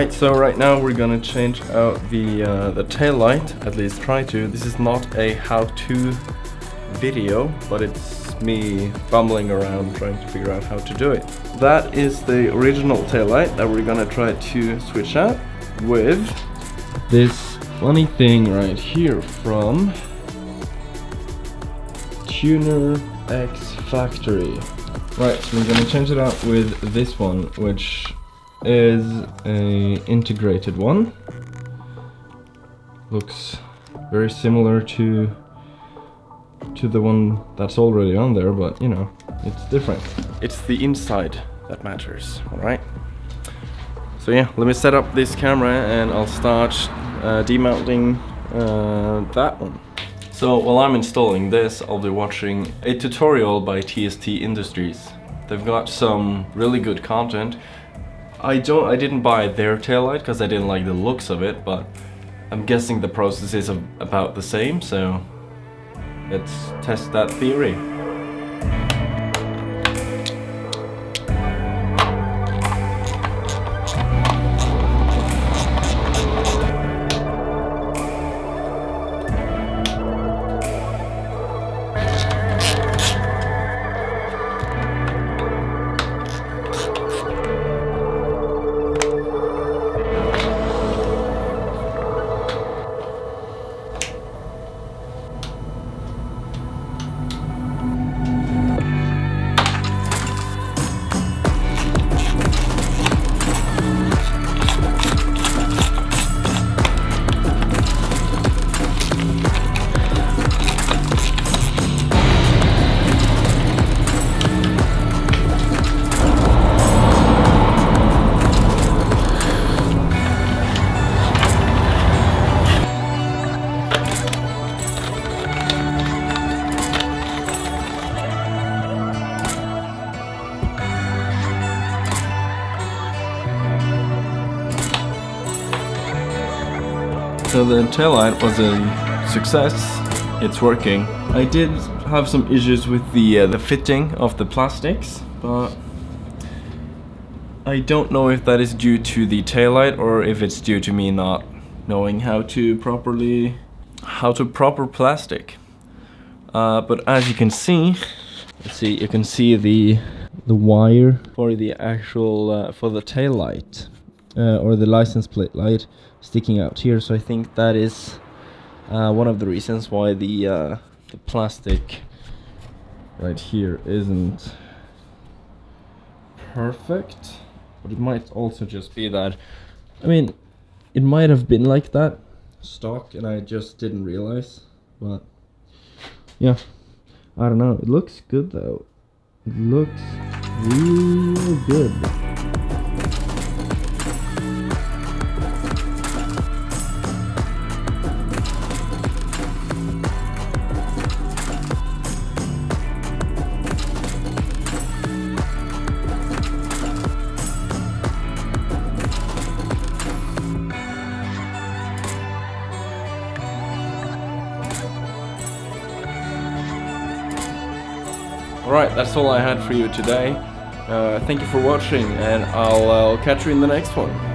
Alright, so right now we're gonna change out the tail light, at least try to. This is not a how-to video, but it's me bumbling around trying to figure out how to do it. That is the original tail light that we're gonna try to switch out with this funny thing right here from FactoryX Factory. Right, so we're gonna change it out with this one, which is a integrated one. Looks very similar to the one that's already on there, but you know, it's different. It's the inside that matters, alright? So yeah, let me set up this camera and I'll start demounting that one. So while I'm installing this, I'll be watching a tutorial by TST Industries. They've got some really good content. I didn't buy their taillight because I didn't like the looks of it, but I'm guessing the process is about the same, so let's test that theory. So the taillight was a success, it's working. I did have some issues with the fitting of the plastics, but I don't know if that is due to the taillight or if it's due to me not knowing how to proper plastic. But as you can see, you can see the wire for the actual for the taillight or the license plate light sticking out here, so I think that is one of the reasons why the plastic right here isn't perfect. But it might also just be that, I mean, it might have been like that stock and I just didn't realize, but yeah, I don't know. It looks good though. It looks real good. Alright, that's all I had for you today. Thank you for watching, and I'll catch you in the next one.